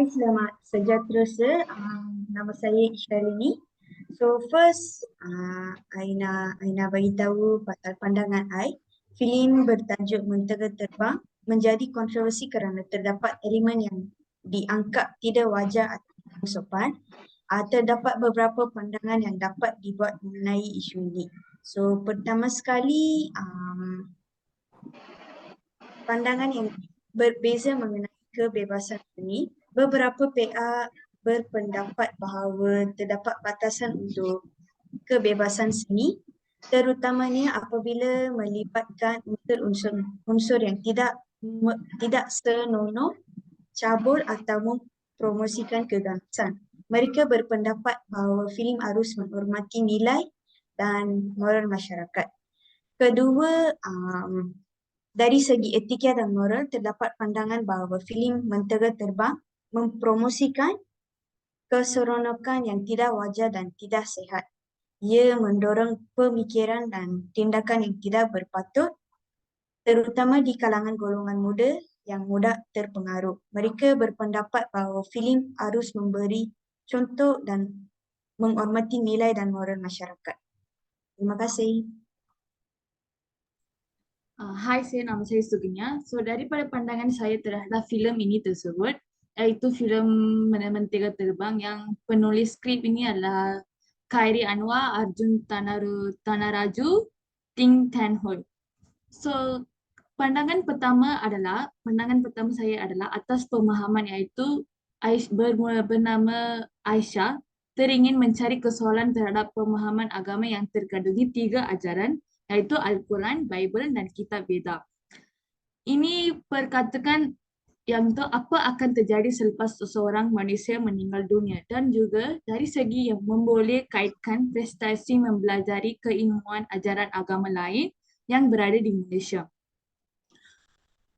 Hai, selamat sejahtera sir. Nama saya Isharini. So first, I nak bagi tahu pasal pandangan I. Filem bertajuk Mentera Terbang menjadi kontroversi kerana terdapat elemen yang dianggap tidak wajar atau kurang sopan. Terdapat beberapa pandangan yang dapat dibuat mengenai isu ini. So pertama sekali, pandangan yang berbeza mengenai kebebasan ini, beberapa pihak berpendapat bahawa terdapat batasan untuk kebebasan seni, terutamanya apabila melibatkan unsur yang tidak senonoh, cabul atau mempromosikan keganasan. Mereka berpendapat bahawa filem harus menghormati nilai dan moral masyarakat. Kedua, dari segi etika dan moral, terdapat pandangan bahawa filem Mentera Terbang mempromosikan keseronokan yang tidak wajar dan tidak sihat. Ia mendorong pemikiran dan tindakan yang tidak berpatut, terutama di kalangan golongan muda yang mudah terpengaruh. Mereka berpendapat bahawa filem harus memberi contoh dan menghormati nilai dan moral masyarakat. Terima kasih. Hai, nama saya Sugenya. So, daripada pandangan saya terhadap filem ini tersebut, iaitu filem Mentera Terbang yang penulis skrip ini adalah Khairi Anwar, Arjun Tanaraju, Ting Tan Hoi. So, pandangan pertama saya adalah atas pemahaman iaitu bernama Aisyah teringin mencari kesoalan terhadap pemahaman agama yang terkandungi 3 ajaran, iaitu Al-Quran, Bible dan Kitab Veda. Ini perkatakan yang tu apa akan terjadi selepas seseorang manusia meninggal dunia, dan juga dari segi yang memboleh kaitkan prestasi mempelajari keilmuan ajaran agama lain yang berada di Malaysia.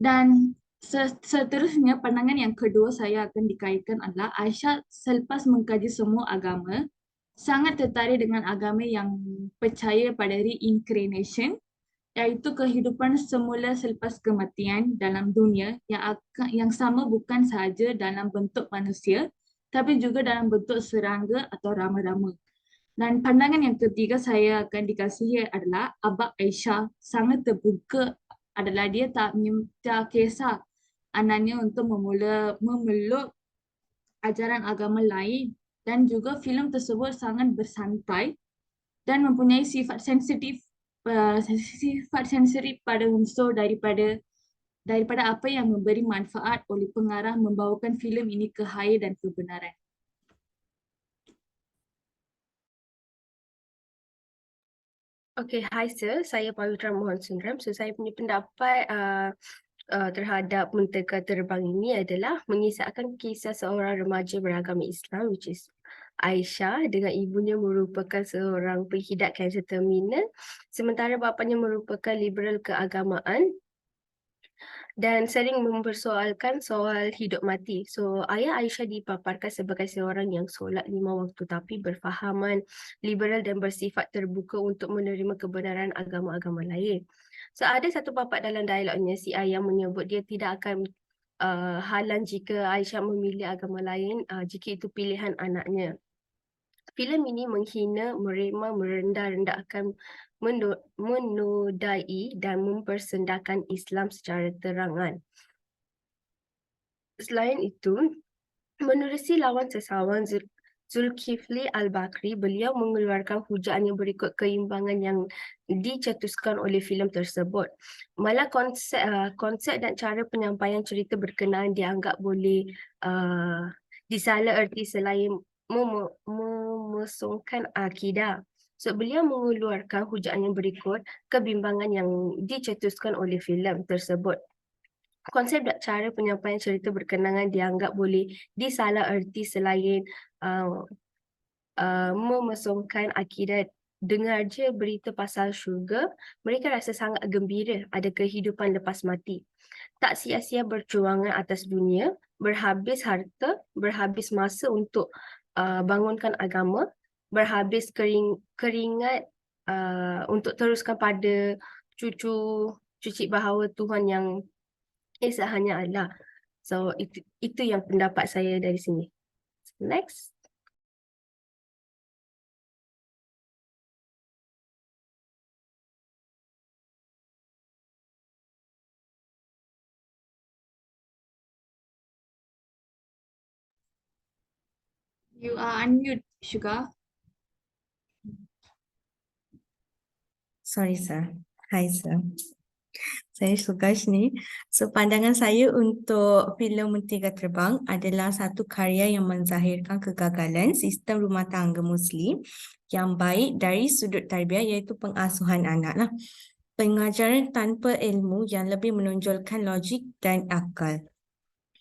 Dan seterusnya, pandangan yang kedua saya akan dikaitkan adalah Aisyah selepas mengkaji semua agama sangat tertarik dengan agama yang percaya pada reincarnation, iaitu kehidupan semula selepas kematian dalam dunia yang sama bukan sahaja dalam bentuk manusia tapi juga dalam bentuk serangga atau rama-rama. Dan pandangan yang ketiga saya akan dikasihi adalah Abang Aisyah sangat terbuka, adalah dia tak kisah anaknya untuk memeluk ajaran agama lain, dan juga filem tersebut sangat bersantai dan mempunyai sifat sensitif pada unsur daripada apa yang memberi manfaat oleh pengarah membawakan filem ini ke khayal dan kebenaran. Okay, hi sir. Saya Pavitra Mohan Sundram. So, saya punya pendapat terhadap Mentera Terbang ini adalah mengisahkan kisah seorang remaja beragama Islam, which is Aisyah, dengan ibunya merupakan seorang penghidat kanser terminal, sementara bapanya merupakan liberal keagamaan dan sering mempersoalkan soal hidup mati. So, ayah Aisyah dipaparkan sebagai seorang yang solat 5 waktu tapi berfahaman liberal dan bersifat terbuka untuk menerima kebenaran agama-agama lain. So, ada satu papat dalam dialognya, si ayah menyebut dia tidak akan halang jika Aisyah memilih agama lain jika itu pilihan anaknya. Filem ini menghina, meremah, merendah-rendahkan, menodai dan mempersendahkan Islam secara terangan. Selain itu, menerusi lawan sesawan Zulkifli Al-Bakri, beliau mengeluarkan hujah yang berikut keimbangan yang dicetuskan oleh filem tersebut. Malah konsep dan cara penyampaian cerita berkenaan dianggap boleh disalah erti selain memesongkan akidah. So, beliau mengeluarkan hujah yang berikut kebimbangan yang dicetuskan oleh filem tersebut. Konsep dan cara penyampaian cerita berkenaan dianggap boleh disalah erti selain memesongkan akidah. Dengar je berita pasal syurga, mereka rasa sangat gembira ada kehidupan lepas mati. Tak sia-sia berjuangan atas dunia, berhabis harta, berhabis masa untuk bangunkan agama, berhabis keringat untuk teruskan pada cuci bahawa Tuhan yang Esa hanya Allah. So itu yang pendapat saya dari sini. Next. You are unmute, Sugar. Sorry, sir. Hi, sir. Saya Sugash ni. So, pandangan saya untuk filem Mentega Terbang adalah satu karya yang menzahirkan kegagalan sistem rumah tangga Muslim yang baik dari sudut tarbiyah iaitu pengasuhan anak lah. Pengajaran tanpa ilmu yang lebih menonjolkan logik dan akal.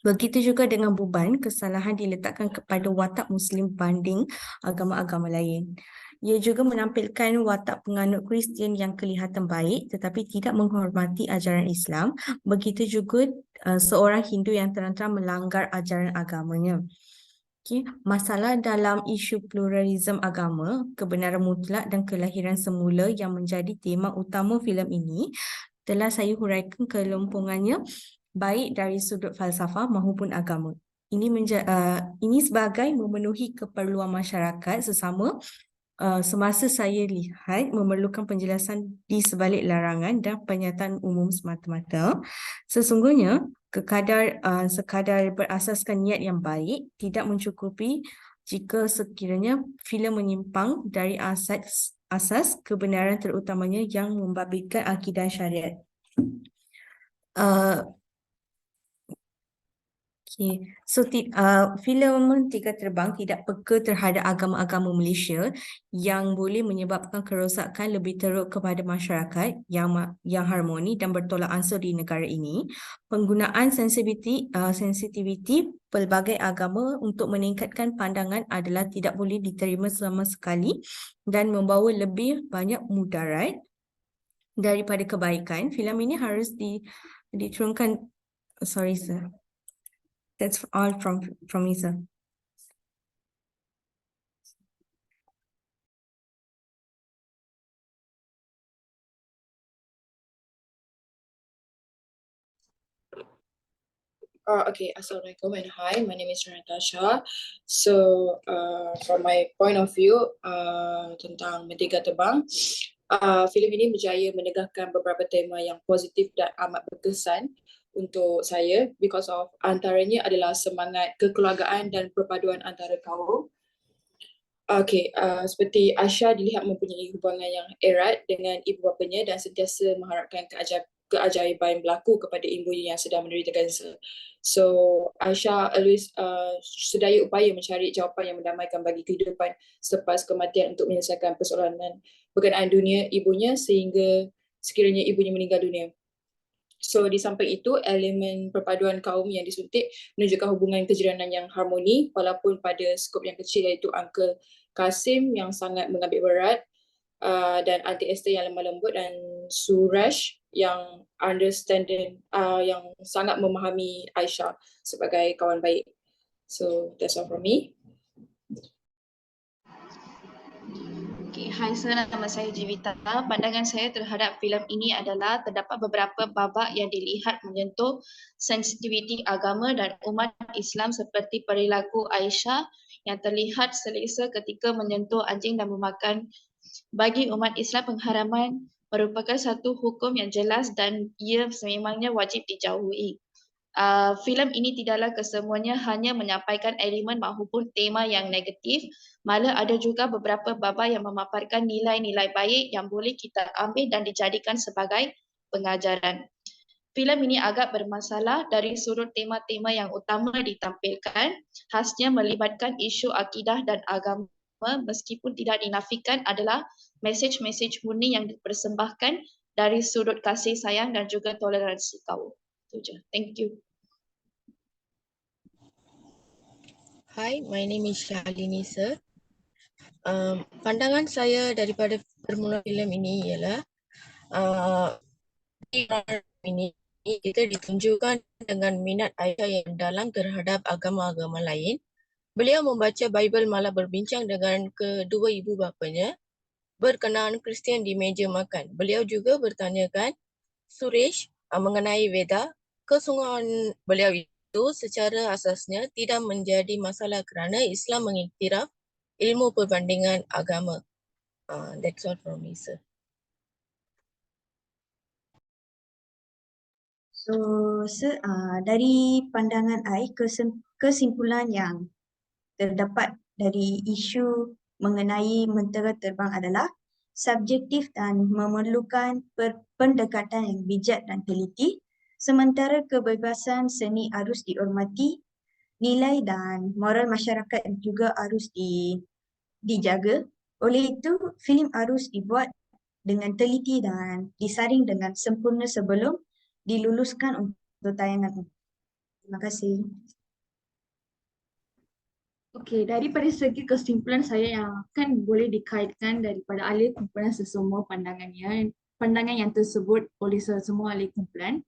Begitu juga dengan beban, kesalahan diletakkan kepada watak Muslim banding agama-agama lain. Ia juga menampilkan watak penganut Kristian yang kelihatan baik tetapi tidak menghormati ajaran Islam. Begitu juga seorang Hindu yang terang-terang melanggar ajaran agamanya. Okay. Masalah dalam isu pluralisme agama, kebenaran mutlak dan kelahiran semula yang menjadi tema utama filem ini telah saya huraikan kelompongannya baik dari sudut falsafah maupun agama. Ini sebagai memenuhi keperluan masyarakat sesama semasa saya lihat memerlukan penjelasan di sebalik larangan dan pernyataan umum semata-mata. Sesungguhnya sekadar berasaskan niat yang baik tidak mencukupi jika sekiranya filem menyimpang dari asas kebenaran terutamanya yang membabitkan akidah syariat. Okay. So, filem Mentega Terbang tidak peka terhadap agama-agama Malaysia yang boleh menyebabkan kerosakan lebih teruk kepada masyarakat yang harmoni dan bertolak ansur di negara ini. Penggunaan sensitiviti pelbagai agama untuk meningkatkan pandangan adalah tidak boleh diterima sama sekali dan membawa lebih banyak mudarat daripada kebaikan. Filem ini harus diturunkan. Sorry, sir. That's all from me, sir. Okay, Assalamualaikum and hi, my name is Natasha. So, from my point of view, tentang Mentega Terbang, filem ini berjaya menegakkan beberapa tema yang positif dan amat berkesan untuk saya because of antaranya adalah semangat kekeluargaan dan perpaduan antara kaum. Okay, seperti Aisyah dilihat mempunyai hubungan yang erat dengan ibu bapanya dan sentiasa mengharapkan keajaiban berlaku kepada ibunya yang sedang menderita kanser. So, Aisyah always sedaya upaya mencari jawapan yang mendamaikan bagi kehidupan selepas kematian untuk menyelesaikan persoalan berkenaan dunia ibunya sehingga sekiranya ibunya meninggal dunia. So, di samping itu, elemen perpaduan kaum yang disuntik menunjukkan hubungan kejiranan yang harmoni walaupun pada skop yang kecil iaitu Uncle Kasim yang sangat mengambil berat dan Aunty Esther yang lemah lembut dan Suraj yang yang sangat memahami Aisyah sebagai kawan baik. So, that's all from me. Okay, hi sir, nama saya Jivita. Pandangan saya terhadap filem ini adalah terdapat beberapa babak yang dilihat menyentuh sensitiviti agama dan umat Islam seperti perilaku Aisyah yang terlihat selesa ketika menyentuh anjing dan memakan. Bagi umat Islam, pengharaman merupakan satu hukum yang jelas dan ia sememangnya wajib dijauhi. Filem ini tidaklah kesemuanya hanya menyampaikan elemen maupun tema yang negatif, malah ada juga beberapa babak yang memaparkan nilai-nilai baik yang boleh kita ambil dan dijadikan sebagai pengajaran. Filem ini agak bermasalah dari sudut tema-tema yang utama ditampilkan, khasnya melibatkan isu akidah dan agama meskipun tidak dinafikan adalah mesej-mesej murni yang dipersembahkan dari sudut kasih sayang dan juga toleransi kaum. Itu je. Thank you. Hi, my name is Shalini, sir. Pandangan saya daripada permula filem ini ialah ini kita ditunjukkan dengan minat Aisyah yang mendalam terhadap agama-agama lain. Beliau membaca Bible malah berbincang dengan kedua ibu bapanya berkenaan Kristian di meja makan. Beliau juga bertanyakan Suresh mengenai Veda. Kesungguhan beliau itu secara asasnya tidak menjadi masalah kerana Islam mengiktiraf ilmu perbandingan agama. That's all from me, sir. So, dari pandangan I, kesimpulan yang terdapat dari isu mengenai mentera terbang adalah subjektif dan memerlukan pendekatan yang bijak dan teliti, sementara kebebasan seni harus dihormati, nilai dan moral masyarakat juga harus dijaga. Oleh itu, filem harus dibuat dengan teliti dan disaring dengan sempurna sebelum diluluskan untuk tayangan. Terima kasih. Okey, daripada segi kesimpulan saya yang akan boleh dikaitkan daripada ahli kumpulan sesemua pandangan yang tersebut oleh sesemua ahli kumpulan.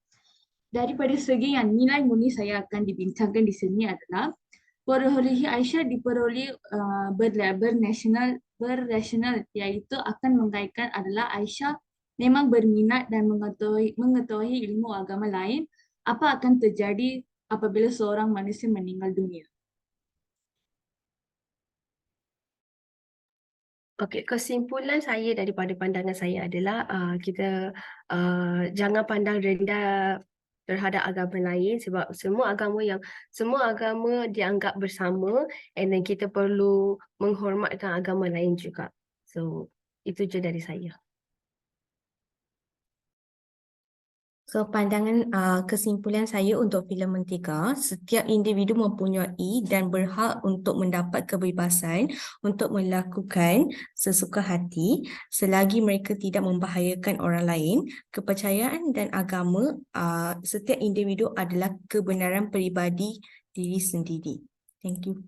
Daripada segi yang nilai murni saya akan dibincangkan di sini adalah perolehi Aisyah diperoleh berrasional, iaitu akan mengkaitkan adalah Aisyah memang berminat dan mengetahui ilmu agama lain apa akan terjadi apabila seorang manusia meninggal dunia. Okey, kesimpulan saya daripada pandangan saya adalah kita jangan pandang rendah terhadap agama lain sebab semua agama dianggap bersama and then kita perlu menghormatkan agama lain juga. So, itu je dari saya. So, kesimpulan saya untuk filem Mentega, setiap individu mempunyai dan berhak untuk mendapat kebebasan untuk melakukan sesuka hati selagi mereka tidak membahayakan orang lain. Kepercayaan dan agama setiap individu adalah kebenaran peribadi diri sendiri. Thank you.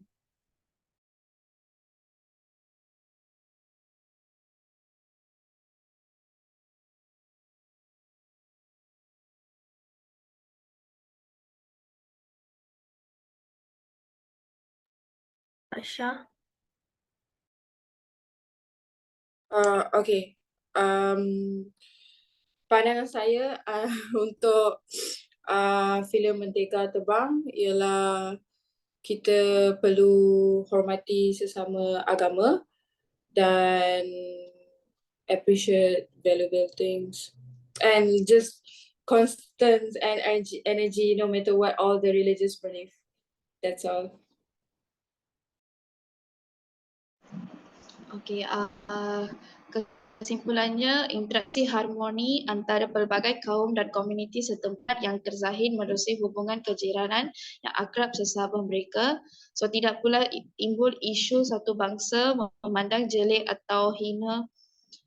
Aisyah? Okay. Pandangan saya untuk filem Mentega Terbang ialah kita perlu hormati sesama agama dan appreciate valuable things and just constant and energy no matter what all the religious belief. That's all. Okey, kesimpulannya interaksi harmoni antara pelbagai kaum dan komuniti setempat yang terzahir menerusi hubungan kejiranan yang akrab sesama mereka. So tidak pula timbul isu satu bangsa memandang jelek atau hina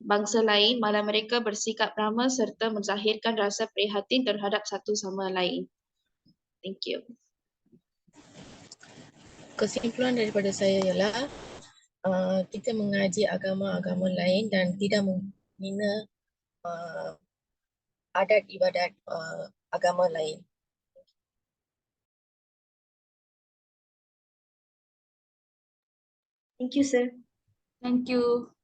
bangsa lain, malah mereka bersikap ramah serta menzahirkan rasa prihatin terhadap satu sama lain. Thank you. Kesimpulan daripada saya ialah kita mengaji agama-agama lain dan tidak menghina adat ibadat agama lain. Thank you, sir. Thank you.